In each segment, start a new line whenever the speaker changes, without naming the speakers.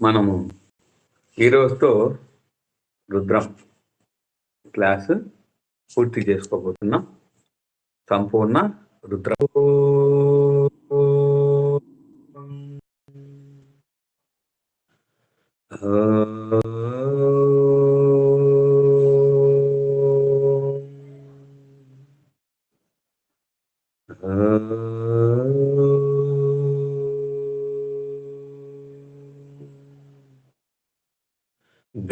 మనము ఈరోజుతో రుద్రం క్లాసు పూర్తి చేసుకోబోతున్నాం. సంపూర్ణ రుద్ర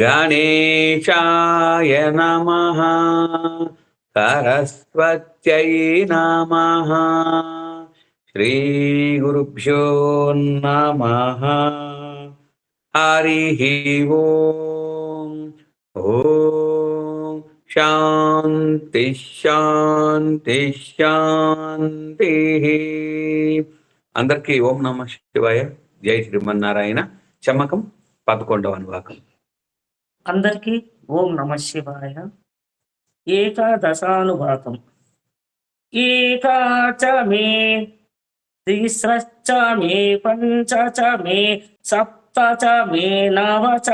గణేశాయ నమః, సరస్వత్యై నమః, శ్రీ గురుభ్యో నమః. హరి ఓం. ఓం శాంతి శాంతి శాంతి. అందరికీ ఓం నమః శివాయ. జై శ్రీమన్నారాయణ. చమకం 11వ అనువాకం.
అందరికీ ఓం నమ శివాయ. ఏకాదశానువాకం. ఏకాచ మే, తిస్రశ్చ మే, పంచ చ మే, సప్త చ మే, నవ చ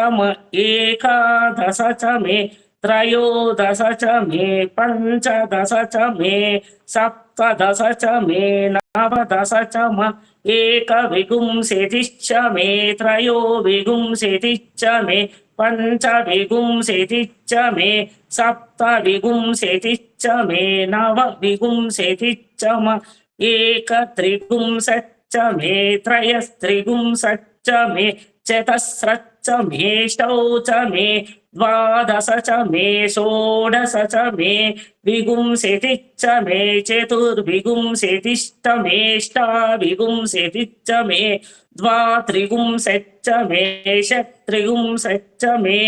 ఏకాదశ చ మే, త్రయోదశ చ మే, పంచదశ చ మే, సప్తదశ చ మే, నవదశ చ ఏకవిగుంశతిశ్చ మే, త్రయోవిగుంశతిశ్చ మే, పంచవిగుంశతిశ్చ మే, సప్తవిగుంశతిశ్చ మే, నవవిగుంశతిశ్చ ఏకత్రిగుంశచ్చ మే, త్రయస్త్రిగుంశచ్చ మే, చతస్రచ్చ మే, షౌచ మే, ద్వాదశ చ మే, షోడశ చ మే, విగుంశతిశ్చ మే, చతుర్విగుంశతిశ్చ మే, ష్టావిగుంశతిశ్చ మే, ద్వాత్రిగుంశచ్చ మే, షట్త్రిగుంశచ్చ మే,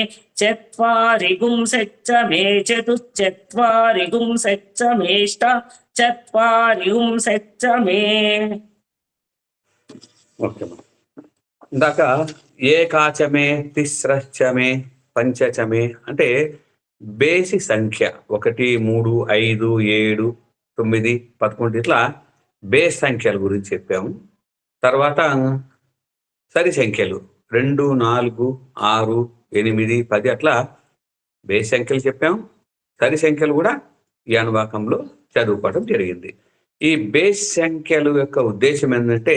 చత్వారిగుంశచ్చ మే, చతుశ్చత్వారిగుంశచ్చ మే, చత్వారిగుంశచ్చ మే.
ఓకే, ఇందాక ఏకాచమే, తిస్రశ్చమే, పంచచమే అంటే బేసి సంఖ్య 1, 3, 5, 7, 9, 11 ఇట్లా బేస్ సంఖ్యల గురించి చెప్పాము. తర్వాత సరి సంఖ్యలు 2, 4, 6, 8, 10 అట్లా బేస్ సంఖ్యలు చెప్పాం. సరి సంఖ్యలు కూడా ఈ అనువాకంలో చదువుకోవడం జరిగింది. ఈ బేస్ సంఖ్యల యొక్క ఉద్దేశం ఏంటంటే,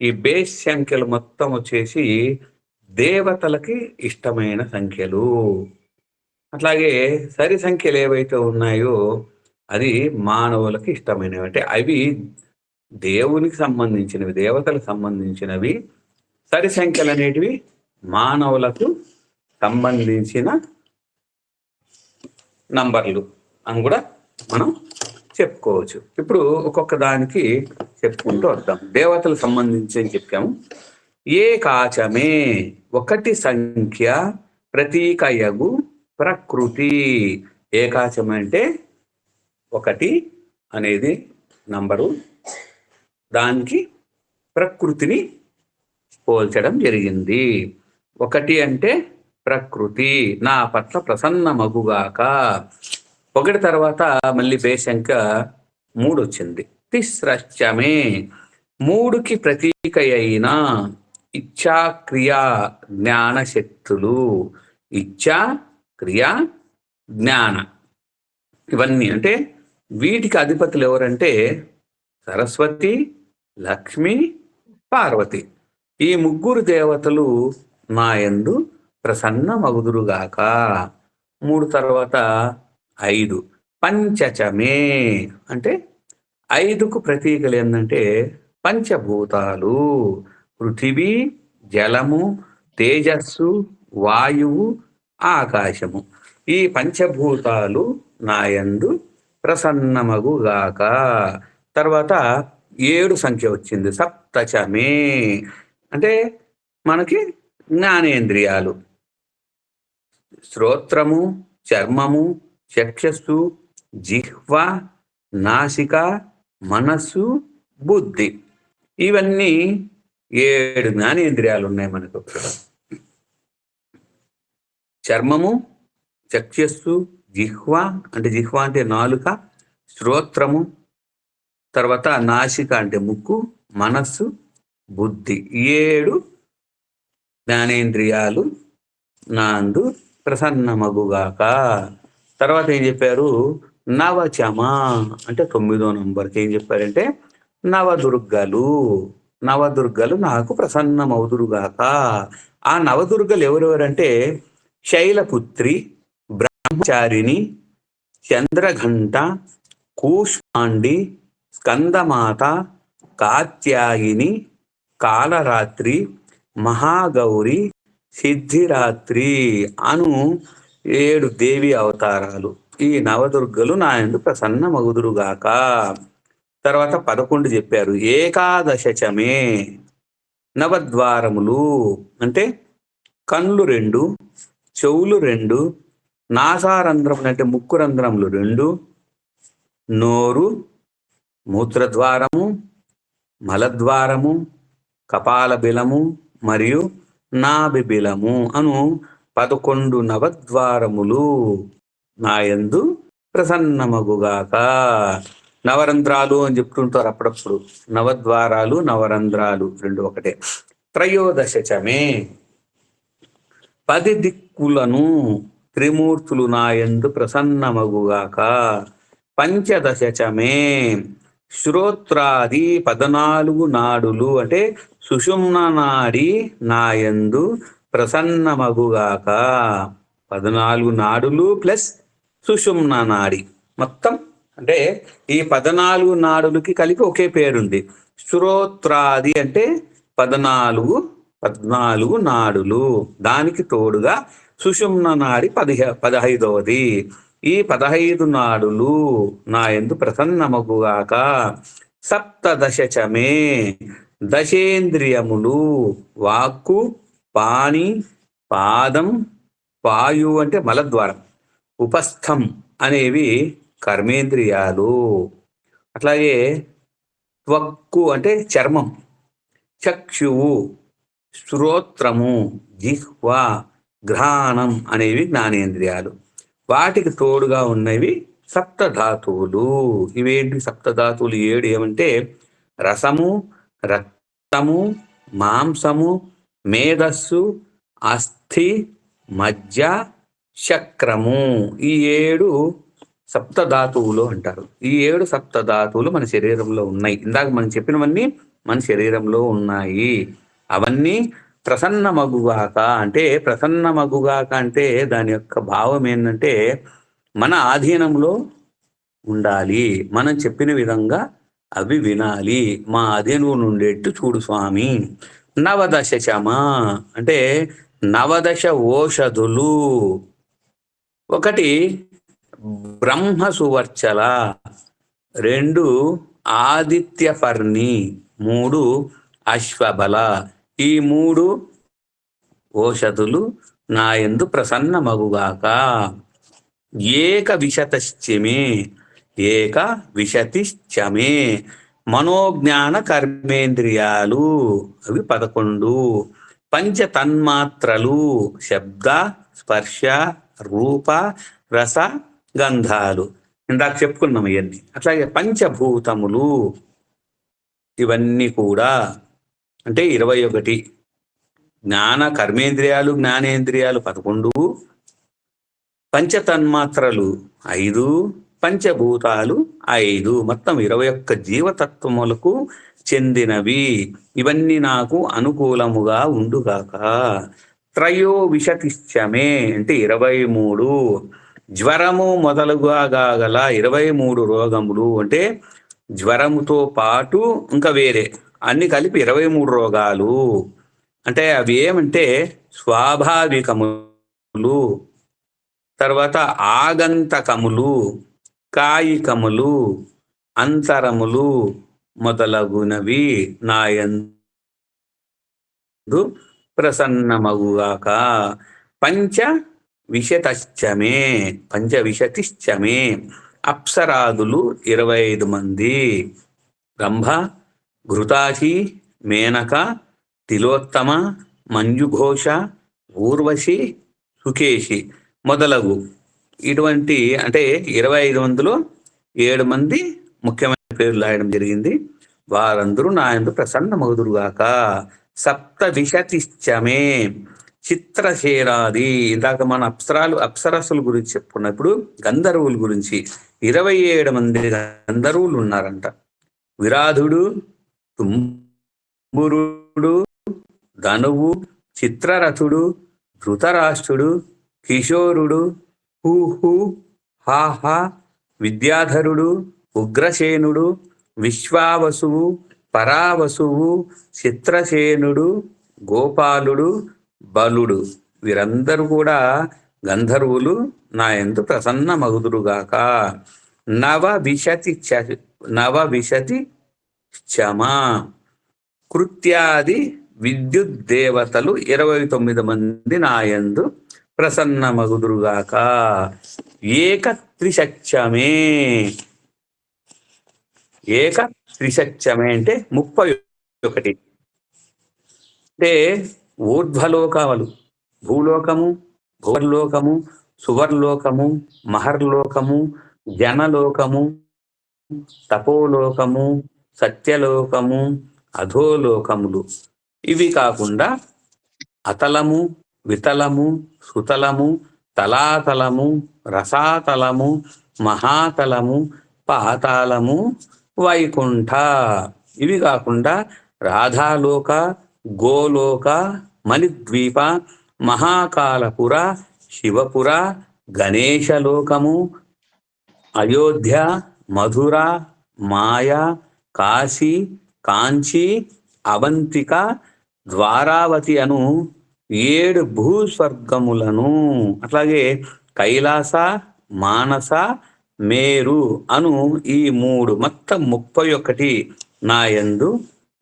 ఈ బేస్ సంఖ్యలు మొత్తం వచ్చేసి దేవతలకి ఇష్టమైన సంఖ్యలు. అట్లాగే సరి సంఖ్యలు ఏవైతే ఉన్నాయో అది మానవులకి ఇష్టమైనవి. అంటే అవి దేవునికి సంబంధించినవి, దేవతలకు సంబంధించినవి. సరి సంఖ్యలు అనేటివి మానవులకు సంబంధించిన నంబర్లు అని కూడా మనం చెప్పుకోవచ్చు. ఇప్పుడు ఒక్కొక్క దానికి చెప్పుకుంటూ వద్దాం. దేవతలకు సంబంధించి అని చెప్పాము. ఏకాచమే, 1 సంఖ్య, ప్రతీకయగు ప్రకృతి. ఏకాచం అంటే 1 అనేది నంబరు, దానికి ప్రకృతిని పోల్చడం జరిగింది. 1 అంటే ప్రకృతి, నా పట్ల ప్రసన్నమగుగాక. 1 తర్వాత మళ్ళీ బేస్ సంఖ్య 3 వచ్చింది. తిస్రశ్చమే, 3కి ప్రతీక అయిన ఇచ్ఛా, క్రియా, జ్ఞాన శక్తులు. ఇచ్ఛా, క్రియ, జ్ఞాన, ఇవన్నీ అంటే వీటికి అధిపతులు ఎవరంటే సరస్వతి, లక్ష్మి, పార్వతి. ఈ 3 దేవతలు నా యందు ప్రసన్నమగుదురుగాక. 3 తర్వాత 5 పంచచమే అంటే 5కు ప్రతీకలు ఏంటంటే పంచభూతాలు. పృథివీ, జలము, తేజస్సు, వాయువు, ఆకాశము. ఈ పంచభూతాలు నా యందు ప్రసన్నమగుగాక. తర్వాత 7 సంఖ్య వచ్చింది. సప్తచమే అంటే మనకి జ్ఞానేంద్రియాలు. శ్రోత్రము, చర్మము, చక్షస్సు, జిహ్వ, నాసిక, మనస్సు, బుద్ధి. ఇవన్నీ 7 జ్ఞానేంద్రియాలు ఉన్నాయి మనకు. చర్మము, చక్షస్సు, జిహ్వ అంటే జిహ్వ అంటే నాలుక, శ్రోత్రము, తర్వాత నాసిక అంటే ముక్కు, మనస్సు, బుద్ధి. 7 జ్ఞానేంద్రియాలు నాందు ప్రసన్నమగుగాక. తర్వాత ఏం చెప్పారు? నవచమ అంటే 9వ నంబర్కి ఏం చెప్పారంటే నవదుర్గలు. నవదుర్గలు నాకు ప్రసన్నమవుదురుగాక. ఆ నవదుర్గలు ఎవరెవరంటే శైలపుత్రి, బ్రహ్మచారిణి, చంద్రఘంట, కూష్మాండి, స్కందమాత, కాత్యాయిని, కాలరాత్రి, మహాగౌరి, సిద్ధిరాత్రి అను 7 దేవి అవతారాలు. ఈ నవదుర్గలు నా యందు ప్రసన్నమగుదురుగాక. తర్వాత 11 చెప్పారు. ఏకాదశచమే నవద్వారములు అంటే కళ్ళు 2, చెవులు 2, నాసారంధ్రములు అంటే ముక్కు రంధ్రములు 2, నోరు, మూత్రద్వారము, మలద్వారము, కపాల బిలము మరియు నాభి బిలము అను 11 నవద్వారములు నాయందు ప్రసన్నమగుగాక. నవరంధ్రాలు అని చెప్తుంటారు అప్పుడప్పుడు. నవద్వారాలు, నవరంధ్రాలు 2 ఒకటే. త్రయోదశచమే 10 దిక్కులను త్రిమూర్తులు నాయందు ప్రసన్నమగుగాక. పంచదశచమే శ్రోత్రాది 14 నాడులు అంటే సుషుమ్న నాడి నాయందు ప్రసన్నమగుగాక. 14 నాడులు ప్లస్ సుషుమ్న నాడి మొత్తం అంటే ఈ 14 నాడులకి కలిపి ఒకే పేరుంది. శ్రోత్రాది అంటే 14 నాడులు, దానికి తోడుగా సుషుమ్న నాడి 15వది. ఈ 15 నాడులు నా యందు ప్రసన్నమగుగాక. సప్తదశచమే దశేంద్రియములు వాక్కు, పాణి, పాదం, పాయు అంటే మలద్వారం, ఉపస్థం అనేవి కర్మేంద్రియాలు. అట్లాగే త్వక్కు అంటే చర్మం, చక్షువు, శ్రోత్రము, జిహ్వ, ఘ్రాణం అనేవి జ్ఞానేంద్రియాలు. వాటికి తోడుగా ఉన్నవి సప్తధాతువులు. ఇవేంటి సప్తధాతువులు? 7 ఏమంటే రసము, రక్తము, మాంసము, మేధస్సు, అస్థి, మజ్జ, చక్రము. ఈ 7 సప్తధాతువులు అంటారు. ఈ 7 సప్తధాతువులు మన శరీరంలో ఉన్నాయి. ఇందాక మనం చెప్పినవన్నీ మన శరీరంలో ఉన్నాయి. అవన్నీ ప్రసన్నమగుగాక అంటే ప్రసన్నమగుగాక అంటే దాని యొక్క భావం ఏంటంటే మన ఆధీనంలో ఉండాలి, మనం చెప్పిన విధంగా అవి వినాలి, మా ఆధీనం నుండేట్టు చూడు స్వామి. నవదశచమా అంటే 9 ఓషధులు. 1 బ్రహ్మ సువర్చల, 2 ఆదిత్యపర్ణి, 3 అశ్వబల. ఈ 3 ఓషధులు నా యందు ప్రసన్నమగుగాక. ఏక విశతిశ్చమే మనోజ్ఞాన కర్మేంద్రియాలు అవి 11. పంచతన్మాత్రలు శబ్ద, స్పర్శ, రూప, రస, గంధాలు ఇందాక చెప్పుకున్నాం ఇవన్నీ. అట్లాగే పంచభూతములు ఇవన్నీ కూడా అంటే 21. జ్ఞాన కర్మేంద్రియాలు జ్ఞానేంద్రియాలు 11, పంచతన్మాత్రలు 5, పంచభూతాలు 5, మొత్తం 21 జీవతత్వములకు చెందినవి. ఇవన్నీ నాకు అనుకూలముగా ఉండుగాక. త్రయోవిశతిశ్చమే అంటే 23. జ్వరము మొదలుగా గల 23 రోగములు అంటే జ్వరముతో పాటు ఇంకా వేరే అన్ని కలిపి 23 రోగాలు. అంటే అవి ఏమంటే స్వాభావికములు, తర్వాత ఆగంతకములు, కాయికములు, అంతరములు మొదలగునవి నా యందు ప్రసన్నమగుగాక. పంచవిశతిశ్చమే అప్సరాదులు 25 మంది. బ్రహ్మ, ఘృతాచి, మేనక, తిలోత్తమ, మంజుఘోష, ఊర్వశి, సుకేశి మొదలగు ఇటువంటి అంటే 25 మందిలో 7 మంది ముఖ్యమైన పేర్లు రాయడం జరిగింది. వారందరూ నా యందు ప్రసన్నమగుదురుగాక. సప్తవిశతిశ్చమే చిత్రశేరాది. ఇందాక మన అప్సరస్సుల గురించి చెప్పుకున్నప్పుడు గంధర్వుల గురించి 27 మంది గంధర్వులు ఉన్నారంట. విరాధుడు, తుంబురుడు, ధనువు, చిత్రరథుడు, ధృతరాష్ట్రుడు, కిశోరుడు, హూహు, హాహా, విద్యాధరుడు, ఉగ్రసేనుడు, విశ్వావసువు, పరావసువు, చిత్రసేనుడు, గోపాలుడు, బలుడు, వీరందరూ కూడా గంధర్వులు నా యందు ప్రసన్నమగుదురుగాక. నవవిశతి చమ కృత్యాది విద్యుత్ దేవతలు 29 మంది నా యందు ప్రసన్నమగుదురుగాక. ఏకత్రిశక్చమే అంటే 31. అంటే ఊర్ధ్వలోకాలు భూలోకము, భువర్లోకము, సువర్లోకము, మహర్లోకము, జనలోకము, తపోలోకము, సత్యలోకము, అధోలోకములు. ఇవి కాకుండా అతలము, వితలము, సుతలము, తలాతలము, రసాతలము, మహాతలము, పాతాళము, వైకుంఠ. ఇవి కాకుండా రాధాలోక, గోలోక, మణిద్వీప, మహాకాలపుర, శివపుర, గణేశలోకము, అయోధ్య, మధుర, మాయ, కాశీ, కాంచీ, అవంతిక, ద్వారావతి అను 7 భూస్వర్గములను, అట్లాగే కైలాస, మానస, మేరు అను ఈ 3 మొత్తం 31 నా యందు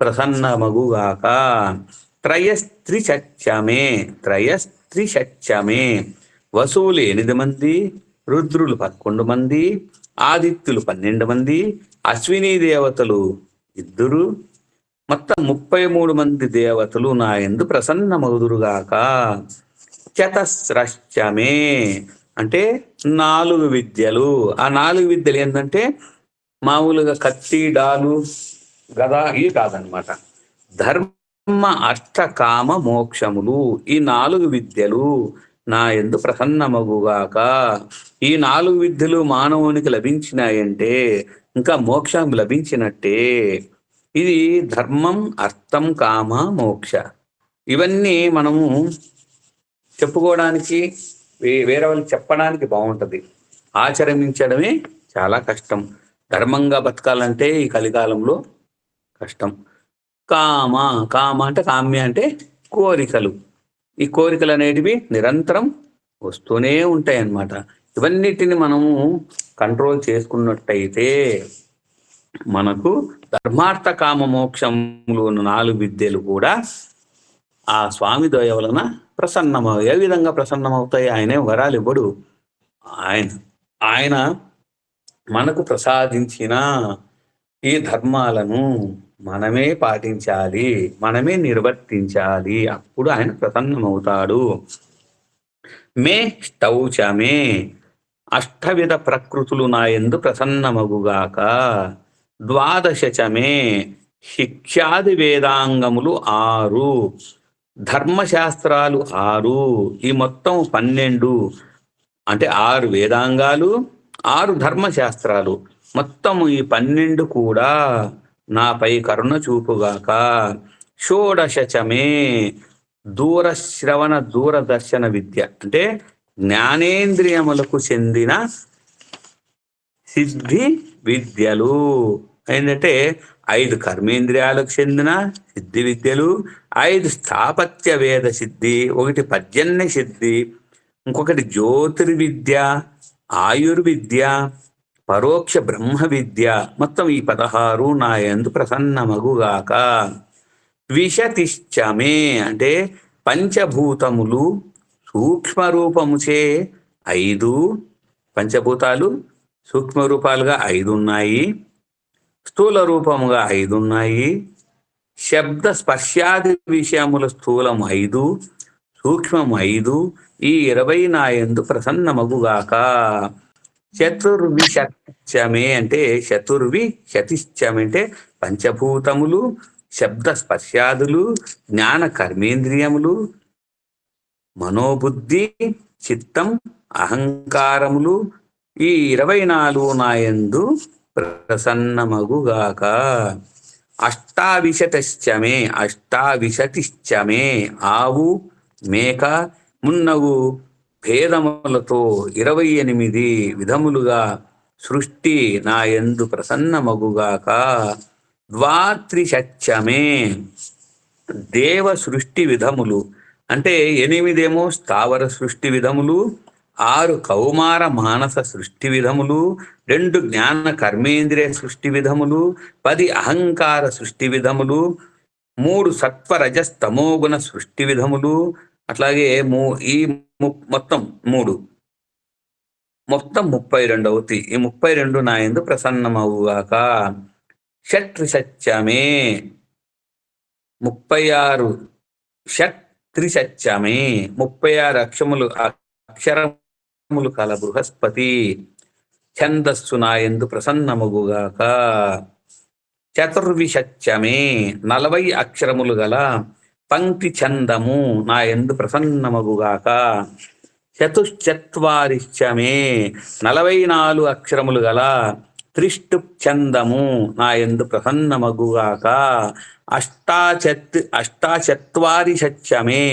ప్రసన్నమగుగాక. త్రయస్త్రిశత్యమే వసువులు 8 మంది, రుద్రులు 11 మంది, ఆదిత్యులు 12 మంది, అశ్విని దేవతలు 2, మొత్తం 33 మంది దేవతలు నా యందు ప్రసన్నమగుదురుగాక. చతస్రశ్చమే అంటే 4 విద్యలు. ఆ 4 విద్యలు ఏంటంటే మామూలుగా కత్తి, డాలు, గద ఇవి కాదనమాట. ధర్మ, అష్ట, కామ, మోక్షములు ఈ 4 విద్యలు నా యందు ప్రసన్నమగుగాక. ఈ 4 విద్యలు మానవునికి లభించినాయంటే ఇంకా మోక్షం లభించినట్టే. ఇది ధర్మం, అర్థం, కామ, మోక్ష. ఇవన్నీ మనము చెప్పుకోవడానికి, వేరే వాళ్ళకి చెప్పడానికి బాగుంటుంది. ఆచరించడమే చాలా కష్టం. ధర్మంగా బతకాలంటే ఈ కలికాలంలో కష్టం. కామ అంటే కామ్య అంటే కోరికలు. ఈ కోరికలు అనేటివి నిరంతరం వస్తూనే ఉంటాయి అన్నమాట. ఇవన్నిటిని మనము కంట్రోల్ చేసుకున్నట్టయితే మనకు ధర్మార్థ కామ మోక్షములు 4 విద్యలు కూడా ఆ స్వామి దయ వలన ప్రసన్నమవు. ఏ విధంగా ప్రసన్నమవుతాయి? ఆయనే వరాలు ఇవ్వడు. ఆయన మనకు ప్రసాదించిన ఈ ధర్మాలను మనమే పాటించాలి, మనమే నిర్వర్తించాలి. అప్పుడు ఆయన ప్రసన్నమవుతాడు. మే ష్టౌచమే 8 ప్రకృతులు నా యందు ప్రసన్నమగుగాక. 12 శిక్షాది వేదాంగములు 6, ధర్మశాస్త్రాలు 6, ఈ మొత్తం 12. అంటే 6 వేదాంగాలు, 6 ధర్మశాస్త్రాలు, మొత్తం ఈ 12 కూడా నాపై కరుణ చూపుగాక. 16 దూరశ్రవణ దూరదర్శన విద్య అంటే జ్ఞానేంద్రియములకు చెందిన సిద్ధి విద్యలు. ఏంటంటే 5 కర్మేంద్రియాలకు చెందిన సిద్ధి విద్యలు, 5 స్థాపత్య వేద సిద్ధి, 1 పర్జన్య సిద్ధి, ఇంకొకటి జ్యోతిర్విద్య, ఆయుర్విద్య, పరోక్ష బ్రహ్మ విద్య. మొత్తం ఈ 16 నా యందు ప్రసన్నమగుగాక. విశతిశ్చమే అంటే పంచభూతములు సూక్ష్మరూపముచే 5, పంచభూతాలు సూక్ష్మ రూపాలుగా 5 ఉన్నాయి, స్థూల రూపముగా 5 ఉన్నాయి. శబ్ద స్పర్శాది విషయముల స్థూలం 5, సూక్ష్మం 5, ఈ 20 నా యందు ప్రసన్నమగుగాక. చతుర్విశత్యమే అంటే శతిశ్చమే అంటే పంచభూతములు, శబ్ద స్పర్శాదులు, జ్ఞాన కర్మేంద్రియములు, మనోబుద్ధి, చిత్తం, అహంకారములు ఈ 24 నాయందు ప్రసన్నమగుగాక. అష్టావిశతిశ్చమే అష్టావిశతిశ్చమే ఆవు, మేక మున్నగు భేదములతో 28 విధములుగా సృష్టి నాయందు ప్రసన్నమగుగాక. ద్వాత్రిశత్యమే దేవ సృష్టి విధములు, అంటే 8 స్థావర సృష్టి విధములు, 6 కౌమార మానస సృష్టి విధములు, 2 జ్ఞాన కర్మేంద్రియ సృష్టి విధములు, 10 అహంకార సృష్టి విధములు, 3 సత్వరజస్తమోగుణ సృష్టి విధములు, అట్లాగే ఈ మొత్తం 32 అవుతాయి. ఈ 32 నాయందు ప్రసన్నమవుగాక. షట్త్రిసత్యమే 36 షట్త్రిసత్యమే 36 అక్షరములు కల బృహస్పతి ఛందస్సు నాయందు ప్రసన్నమగుగాక. చతుర్విశత్యమే 40 అక్షరములు గల పంక్తి ఛందము నాయందు ప్రసన్నమగుగాక. చతుశ్చత్వారిశ్చమే 44 అక్షరములు గల త్రిష్టు ఛందము నాయందు ప్రసన్నమగుగాక. అష్టాచత్వారిశత్యమే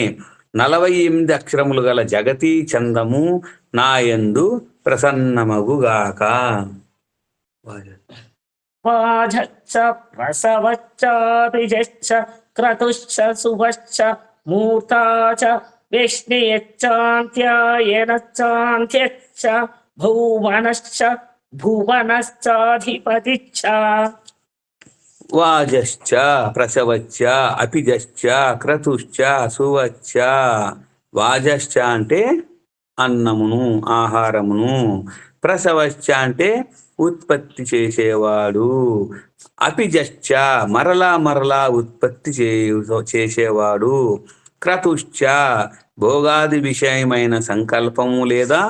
48 అక్షరములు గల జగతి ఛందము నాయందు ప్రసన్నమగుగాక.
వాజచ్చ ప్రసవచ్చాభిజచ్చ క్రతుశ్చ శుభశ్చ మూర్తాచ విష్ణుయచ్చాంత్యాయనచ్చాంత్యచ్చ భువనశ్చ భువనశ్చాధిపతిచ్చ.
వాజశ్చ ప్రసవచ్చ అపిజశ్చ క్రతుశ్చ సువచ్చ. వాజశ్చ అంటే అన్నమును, ఆహారమును. ప్రసవశ్చ అంటే ఉత్పత్తి చేసేవాడు. అపిజశ్చ మరలా ఉత్పత్తి చేసేవాడు. క్రతుశ్చ భోగాది విషయమైన సంకల్పము లేదా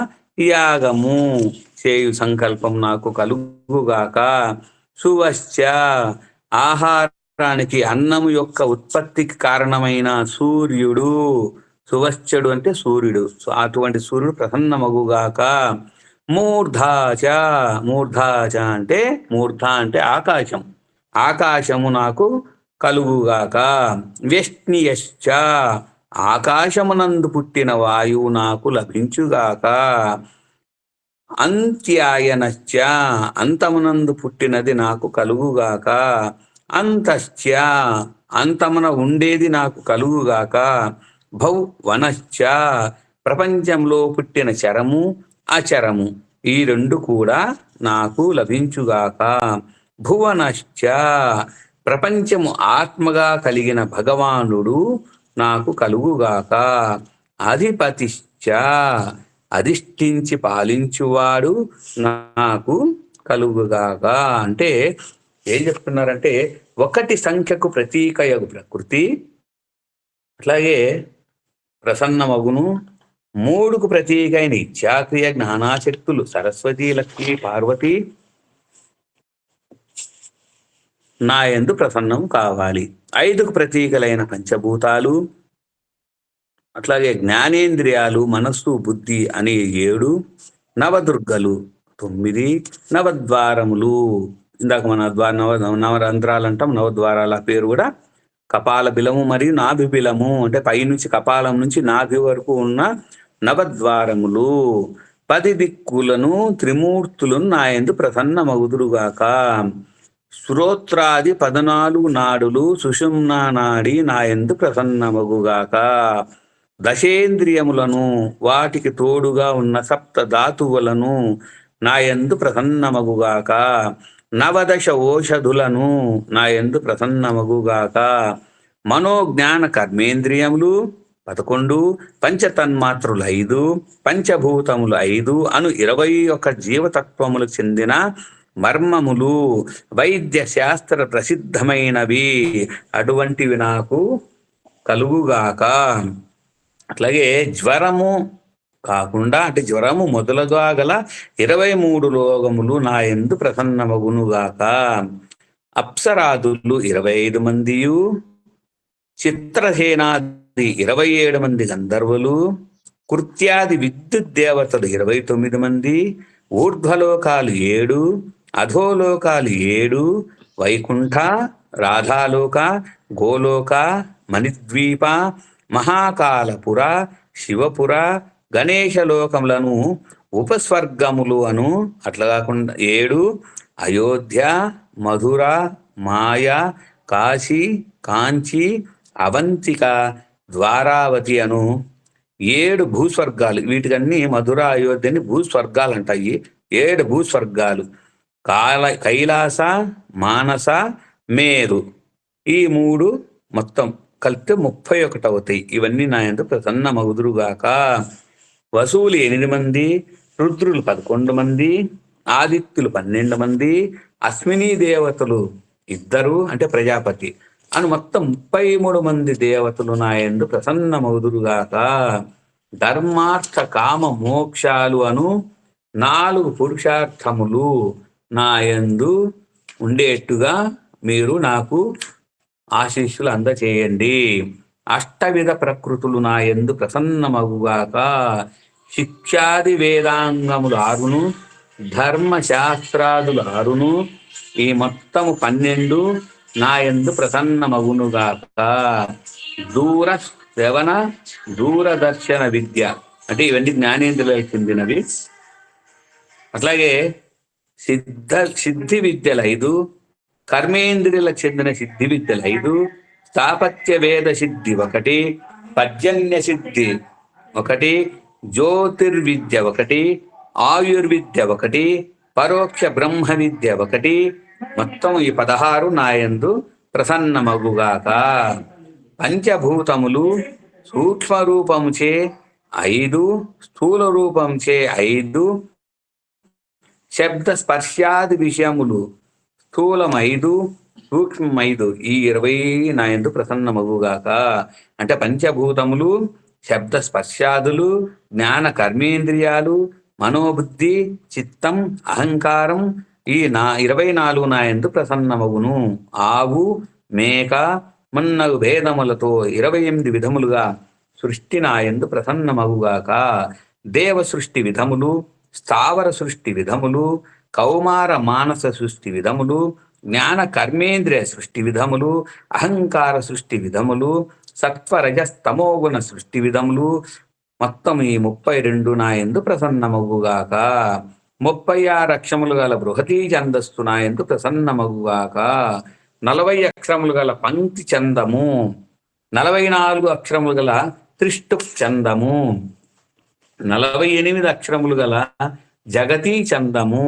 యాగము చేయు సంకల్పం నాకు కలుగుగాక. సువశ్చ ఆహారానికి అన్నము యొక్క ఉత్పత్తికి కారణమైన సూర్యుడు. సువశ్చుడు అంటే సూర్యుడు. అటువంటి సూర్యుడు ప్రసన్నమగుగాక. మూర్ధాచ అంటే మూర్ధ అంటే ఆకాశం. ఆకాశము నాకు కలుగుగాక. వ్యష్ణియశ్చ ఆకాశమునందు పుట్టిన వాయువు నాకు లభించుగాక. అంత్యాయనశ్చ అంతమునందు పుట్టినది నాకు కలుగుగాక. అంతశ్చ అంతమున ఉండేది నాకు కలుగుగాక. భౌవనశ్చ ప్రపంచంలో పుట్టిన చరము అచరము ఈ 2 కూడా నాకు లభించుగాక. భువనశ్చ ప్రపంచము ఆత్మగా కలిగిన భగవానుడు నాకు కలుగుగాక. అధిపతిశ్చ అధిష్ఠించి పాలించువాడు నాకు కలుగుగాక. అంటే ఏం చెప్తున్నారంటే 1 సంఖ్యకు ప్రతీకయగు ప్రకృతి, అట్లాగే ప్రసన్నమగును. 3కు ప్రతీకైన ఇచ్ఛాక్రియ జ్ఞానాశక్తులు సరస్వతి, లక్ష్మి, పార్వతి నా యందు ప్రసన్నం కావాలి. 5కు ప్రతీకలైన పంచభూతాలు, అట్లాగే జ్ఞానేంద్రియాలు, మనస్సు, బుద్ధి అనే 7, నవదుర్గలు 9, నవద్వారములు. ఇందాక మన నవరంధ్రాలు అంటాం. నవద్వారాల పేరు కూడా కపాల బిలము మరియు నాభి బిలము, అంటే పైనుంచి కపాలం నుంచి నాభి వరకు ఉన్న నవద్వారములు. 10 దిక్కులను త్రిమూర్తులను నాయందు ప్రసన్నమగుదురుగాక. శ్రోత్రాది 14 నాడులు సుషుమ్నా నాడి నాయందు ప్రసన్నమగుగాక. దశేంద్రియములను వాటికి తోడుగా ఉన్న 7 ధాతువులను నాయందు ప్రసన్నమగుగాక. 19 ఓషధులను నాయందు ప్రసన్నమగుగాక. మనోజ్ఞాన కర్మేంద్రియములు 11, పంచతన్మాత్రులు 5, పంచభూతములు 5 అను 21 జీవతత్వములు చెందిన మర్మములు వైద్య శాస్త్ర ప్రసిద్ధమైనవి అటువంటివి నాకు కలుగుగాక. అట్లాగే జ్వరము కాకుండా, అంటే జ్వరము మొదలుగా గల 23 రోగములు నా యందు ప్రసన్నమగునుగాక. అప్సరాదులు 25 మందియు, చిత్రసేనాది 27 మంది గంధర్వులు, కృత్యాది విద్యుత్ దేవతలు 29 మంది, ఊర్ధ్వలోకాలు 7, అధోలోకాలు 7, వైకుంఠ, రాధాలోక, గోలోక, మణిద్వీప, మహాకాలపుర, శివపుర, గణేశలోకములను ఉపస్వర్గములు అను. అట్లా కాకుండా 7 అయోధ్య, మధుర, మాయ, కాశీ, కాంచి, అవంతిక, ద్వారావతి అను 7 భూస్వర్గాలు. వీటికన్నీ మధుర, అయోధ్యని భూస్వర్గాలు అంటాయి. 7 భూస్వర్గాలు. కైలాస, మానస, మేరు, ఈ 3 మొత్తం కలిపితే 31 అవుతాయి. ఇవన్నీ నా యందు ప్రసన్నమగుదురుగాక. వసువులు 8 మంది, రుద్రులు 11 మంది, ఆదిత్యులు 12 మంది, అశ్విని దేవతలు 2 అంటే ప్రజాపతి అని మొత్తం 33 మంది దేవతలు నా యందు ప్రసన్నమగుదురుగాక. ధర్మార్థ కామ మోక్షాలు అను 4 పురుషార్థములు నా యందు ఉండేట్టుగా మీరు నాకు ఆశీస్సులు అందచేయండి. అష్టవిధ ప్రకృతులు నా యందు ప్రసన్నమగుగాక. శిక్షాది వేదాంగములు 6, ధర్మశాస్త్రాదులు 6, ఈ మొత్తము 12 నా యందు ప్రసన్నమగునుగాక. దూర శ్రవణ దూరదర్శన విద్య అంటే ఇవన్నీ జ్ఞానేంద్రులకు చెందినవి. అట్లాగే సిద్ధి విద్యలు 5, కర్మేంద్రియులకు చెందిన సిద్ధి విద్యలు 5, స్థాపత్య వేద సిద్ధి 1, పర్జన్య సిద్ధి 1, జ్యోతిర్విద్య 1, ఆయుర్విద్య 1, పరోక్ష బ్రహ్మ విద్య 1, మొత్తం ఈ 16 నా యందు ప్రసన్నమగుగాక. పంచభూతములు సూక్ష్మ రూపముచే 5, స్థూల రూపంచే 5, శబ్ద స్పర్శాది విషయములు స్థూలం 5, సూక్ష్మం 5, ఈ 20 నా యందు ప్రసన్నమగుగాక. అంటే పంచభూతములు, శబ్ద స్పర్శాదులు, జ్ఞాన కర్మేంద్రియాలు, మనోబుద్ధి, చిత్తం, అహంకారం, ఈ 24 నా యందు ప్రసన్నమగును. ఆవు, మేక మున్నగు భేదములతో 28 విధములుగా సృష్టి నా యందు ప్రసన్నమగుగాక. దేవ సృష్టి విధములు, స్థావర సృష్టి విధములు, కౌమార మానస సృష్టి విధములు, జ్ఞాన కర్మేంద్రియ సృష్టి విధములు, అహంకార సృష్టి విధములు, సత్వరజస్తమోగుణ సృష్టి విధములు, మొత్తం ఈ 32 నా యందు ప్రసన్నమగుగాక. 36 అక్షరములు గల బృహతీ ఛందస్సు నా యందు ప్రసన్నమగుగాక. 40 అక్షరములు గల పంక్తి చందము, 44 అక్షరములు గల త్రిష్టుప్ చందము, 48 అక్షరములు గల జగతీ చందము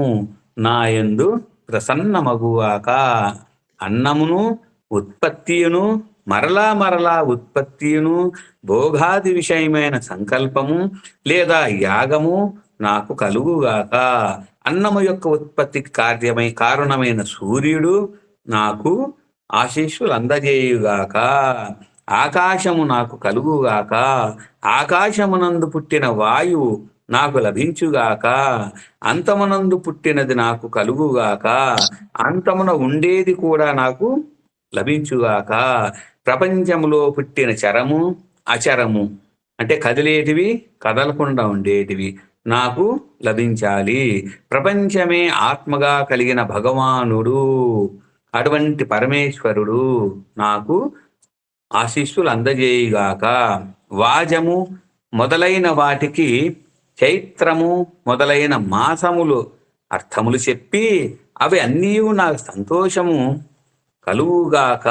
నా యందు ప్రసన్నమగుగాక. అన్నమును, ఉత్పత్తియును, మరలా మరలా ఉత్పత్తియును, భోగాది విషయమైన సంకల్పము లేదా యాగము నాకు కలుగుగాక. అన్నము యొక్క ఉత్పత్తికి కారణమైన సూర్యుడు నాకు ఆశీస్సులు అందజేయుగాక. ఆకాశము నాకు కలుగుగాక. ఆకాశమునందు పుట్టిన వాయువు నాకు లభించుగాక. అంతమునందు పుట్టినది నాకు కలుగుగాక. అంతమున ఉండేది కూడా నాకు లభించుగాక. ప్రపంచములో పుట్టిన చరము, అచరము అంటే కదిలేటివి, కదలకుండా ఉండేటివి నాకు లభించాలి. ప్రపంచమే ఆత్మగా కలిగిన భగవానుడు, అటువంటి పరమేశ్వరుడు నాకు ఆశీస్సులు అందజేయుగాక. వాజము మొదలైన వాటికి చైత్రము మొదలైన మాసములు అర్థములు చెప్పి అవి అన్నీ నాకు సంతోషము కలుగుగాక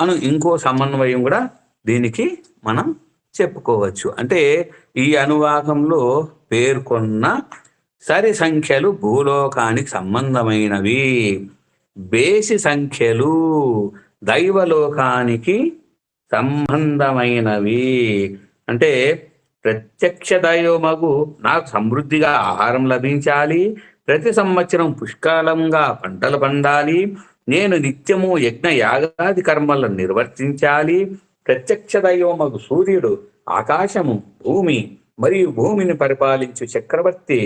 అను ఇంకో సమన్వయం కూడా దీనికి మనం చెప్పుకోవచ్చు. అంటే ఈ అనువాకంలో పేర్కొన్న సరి సంఖ్యలు భూలోకానికి సంబంధమైనవి, బేసి సంఖ్యలు దైవలోకానికి సంబంధమైనవి. అంటే ప్రత్యక్ష దైవమగు నాకు సమృద్ధిగా ఆహారం లభించాలి, ప్రతి సంవత్సరం పుష్కలంగా పంటలు పండాలి, నేను నిత్యము యజ్ఞ యాగాది కర్మలను నిర్వర్తించాలి, ప్రత్యక్ష దైవమగు సూర్యుడు, ఆకాశము, భూమి మరియు భూమిని పరిపాలించు చక్రవర్తి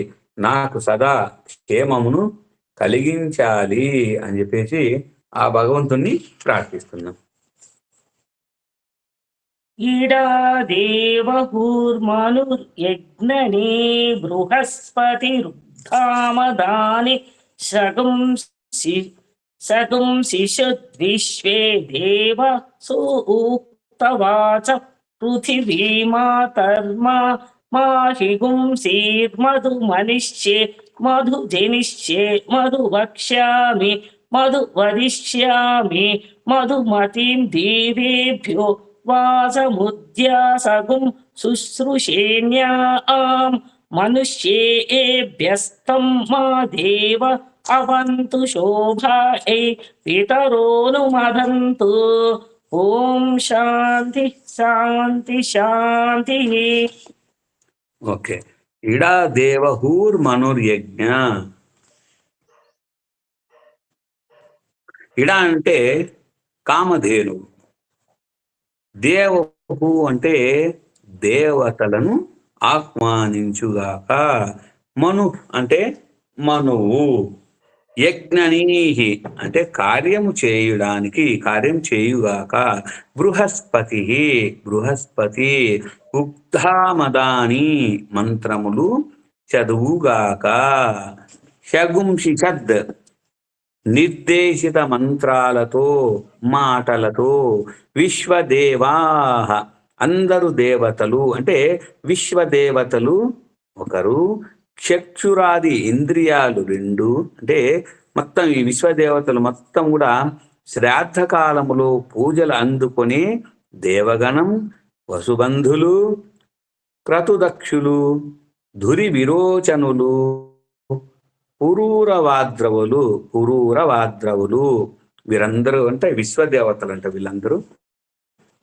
నాకు సదా క్షేమమును కలిగించాలి అని చెప్పేసి ఆ భగవంతుణ్ణి ప్రార్థిస్తున్నాం.
ఇడా దేవహూర్మనుర్యజ్ఞనే బృహస్పతిరుద్ధామదాని శగుంసి శగుంసిషుద్విశ్వే దేవ సూక్తవాచ పృథివీమాతర్మా మాహిగుంసీర్మధుమనిష్యే మధుజనిష్యే మధువక్ష్యామి మధువదిష్యామి మధుమతిం దేవేభ్యో వాసముద్యాసగుం శుశ్రూషేణ్యాం మనుష్యేభ్యస్తం మా దేవ అవంతు శోభాయై పితరోనుమదంతు. ఓం శాంతి శాంతి శాంతి.
ఓకే. ఇడా దేవహూర్మనుర్యజ్ఞ. ఇడా అంటే కామధేను, దేవహు అంటే దేవతలను ఆహ్వానించుగాక, మను అంటే మనువు, యజ్ఞనీహి అంటే కార్యము చేయుగాక, బృహస్పతి బృహస్పతి, ఉగ్ధామదాని మంత్రములు చదువుగాక, షగుంషిషద్ నిర్దేశిత మంత్రాలతో మాటలతో, విశ్వదేవా అందరు దేవతలు అంటే విశ్వదేవతలు ఒకరు, చక్షురాది ఇంద్రియాలు రెండు అంటే మొత్తం ఈ విశ్వదేవతలు మొత్తం కూడా శ్రాద్ధ కాలములో పూజలు అందుకొని దేవగణం, వసుబంధులు, క్రతుదక్షులు, ధురి విరోచనులు, పురూరవాద్రవులు వీరందరూ అంటే విశ్వదేవతలు అంటే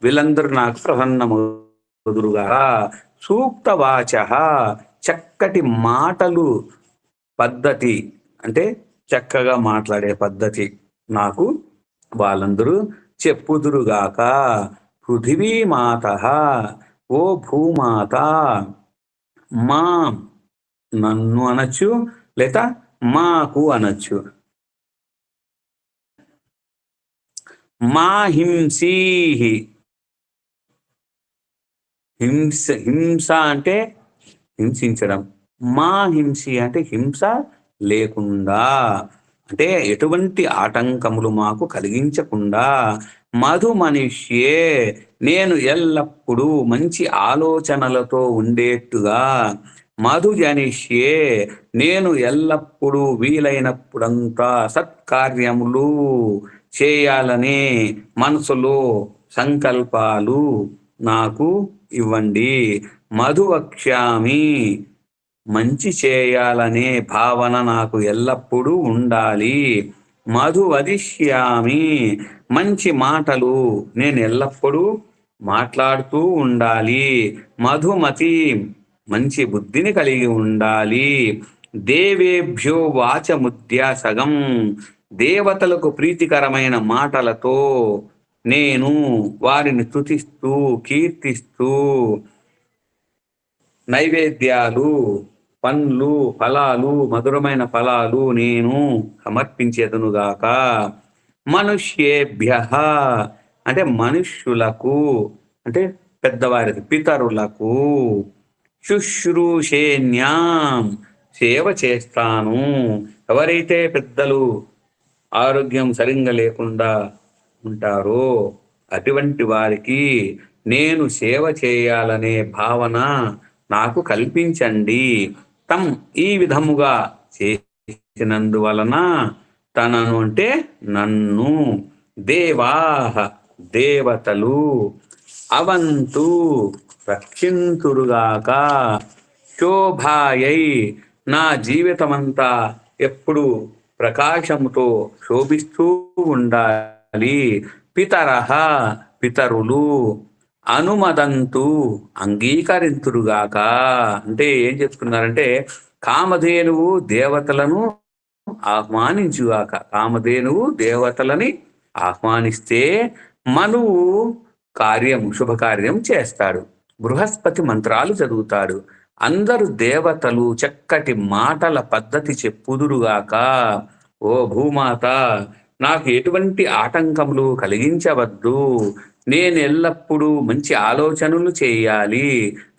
వీళ్ళందరూ నాకు ప్రసన్నముదురుగా, సూక్త వాచ చక్కటి మాటలు పద్ధతి అంటే చక్కగా మాట్లాడే పద్ధతి నాకు వాళ్ళందరూ చెప్పుదురుగాక, పృథివీమాత ఓ భూమాత, మా నన్ను అనొచ్చు లేదా మాకు అనొచ్చు, మా హింసీహి హింస అంటే హింసించడం, మా హింసి అంటే హింస లేకుండా అంటే ఎటువంటి ఆటంకములు మాకు కలిగించకుండా, మధు మనిష్యే నేను ఎల్లప్పుడూ మంచి ఆలోచనలతో ఉండేట్టుగా, మధు జనిష్యే నేను ఎల్లప్పుడూ వీలైనప్పుడంతా సత్కార్యములు చేయాలనే మనసులో సంకల్పాలు నాకు ఇవ్వండి, మధువక్ష్యామి మంచి చేయాలనే భావన నాకు ఎల్లప్పుడూ ఉండాలి, మధు వదిష్యామి మంచి మాటలు నేను ఎల్లప్పుడూ మాట్లాడుతూ ఉండాలి, మధుమతి మంచి బుద్ధిని కలిగి ఉండాలి, దేవేభ్యో వాచముద్యాసగం దేవతలకు ప్రీతికరమైన మాటలతో నేను వారిని స్తుతిస్తూ కీర్తిస్తూ నైవేద్యాలు, పండ్లు, ఫలాలు, మధురమైన ఫలాలు నేను సమర్పించేదనుగాక, మనుష్యేభ్య అంటే మనుష్యులకు అంటే పెద్దవారికి పితరులకు, శుశ్రూషేణ్యాం సేవ చేస్తాను, ఎవరైతే పెద్దలు ఆరోగ్యం సరిగ్గా లేకుండా ఉంటారో అటువంటి వారికి నేను సేవ చేయాలనే భావన నాకు కల్పించండి, తం ఈ విధముగా చేసినందువలన తనను అంటే నన్ను, దేవాహ దేవతలు, అవంతు రక్షింతురుగాక, శోభాయై నా జీవితమంతా ఎప్పుడు ప్రకాశముతో శోభిస్తూ ఉండాలి, పితరహ పితరులు, అనుమదంతు అంగీకరింతురుగాక అంటే ఏం చెప్తున్నారంటే కామధేనువు దేవతలను ఆహ్వానించుగాక, కామధేనువు దేవతలని ఆహ్వానిస్తే మనువు శుభకార్యం చేస్తాడు, బృహస్పతి మంత్రాలు చదువుతాడు, అందరు దేవతలు చక్కటి మాటల పద్ధతి చెప్పుదురుగాక, ఓ భూమాత నాకు ఎటువంటి ఆటంకములు కలిగించవద్దు. నేను ఎల్లప్పుడూ మంచి ఆలోచనలు చేయాలి.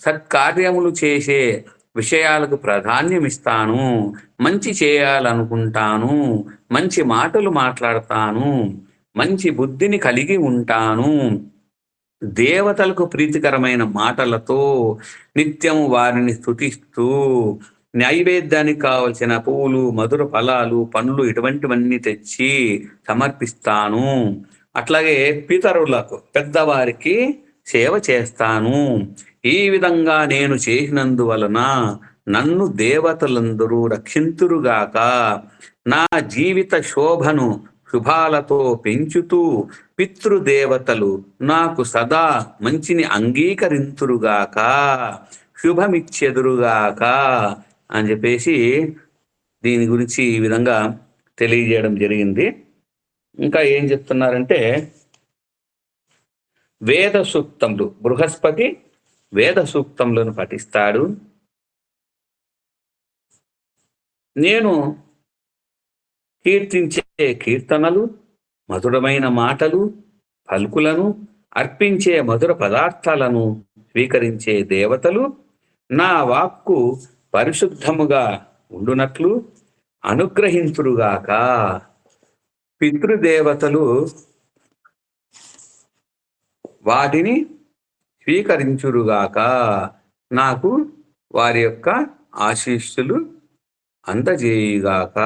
సత్కార్యములు చేసే విషయాలకు ప్రాధాన్యమిస్తాను. మంచి చేయాలనుకుంటాను. మంచి మాటలు మాట్లాడతాను. మంచి బుద్ధిని కలిగి ఉంటాను. దేవతలకు ప్రీతికరమైన మాటలతో నిత్యం వారిని స్తుతిస్తూ నైవేద్యానికి కావలసిన పువ్వులు, మధుర ఫలాలు, పండ్లు ఇటువంటివన్నీ తెచ్చి సమర్పిస్తాను. అట్లాగే పితరులకు, పెద్దవారికి సేవ చేస్తాను. ఈ విధంగా నేను చేసినందువలన నన్ను దేవతలందరూ రక్షింతురుగాక. నా జీవిత శోభను శుభాలతో పెంచుతూ పితృదేవతలు నాకు సదా మంచిని అంగీకరింతురుగాక, శుభమిచ్చెదురుగాక అని చెప్పేసి దీని గురించి ఈ విధంగా తెలియజేయడం జరిగింది. ఇంకా ఏం చెప్తున్నారంటే, వేద సూక్తములు, బృహస్పతి వేద సూక్తములను పఠిస్తాడు. నేను కీర్తించే కీర్తనలు, మధురమైన మాటలు, పలుకులను, అర్పించే మధుర పదార్థాలను స్వీకరించే దేవతలు నా వాక్కు పరిశుద్ధముగా ఉండునట్లు అనుగ్రహించురుగాక. పితృదేవతలు వాటిని స్వీకరించురుగాక. నాకు వారి యొక్క ఆశీస్సులు అందజేయుగాక.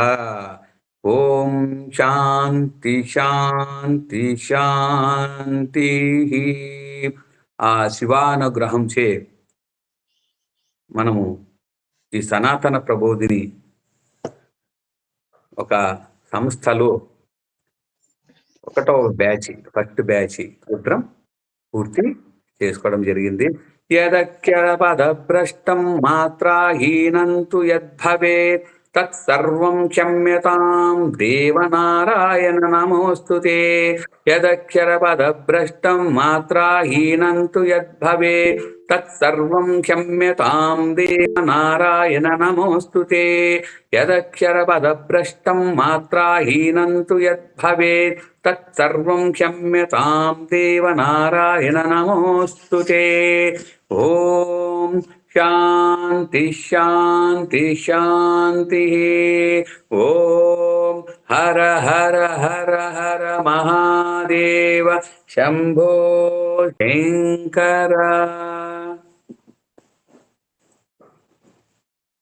ఓం శాంతి శాంతి శాంతి. ఆ శివానుగ్రహంచే మనము ఈ సనాతన ప్రబోధిని ఒక సంస్థలో 1వ బ్యాచ్, ఫస్ట్ బ్యాచ్ సూత్రం పూర్తి చేసుకోవడం జరిగింది. యదఖ్యర పదభ్రష్టం మాత్రాహీనంతు యద్భవేత్ తత్సర్వం క్షమ్యతాం దేవనారాయణ నమోస్తుతే. యదక్షర పదభ్రష్టం మాత్రాహీనంతు యద్భవేత్ తత్సర్వం క్షమ్యతాం దేవనారాయణ నమోస్తుతే. యదక్షర పదభ్రష్టం మాత్రాహీనంతు యద్భవేత్ తత్సర్వం క్షమ్యతాం దేవనారాయణ నమోస్తుతే. ఓం శాంతి శాంతి శాంతి. ఓం హర హర హర హర మహాదేవ శంభో శంకర.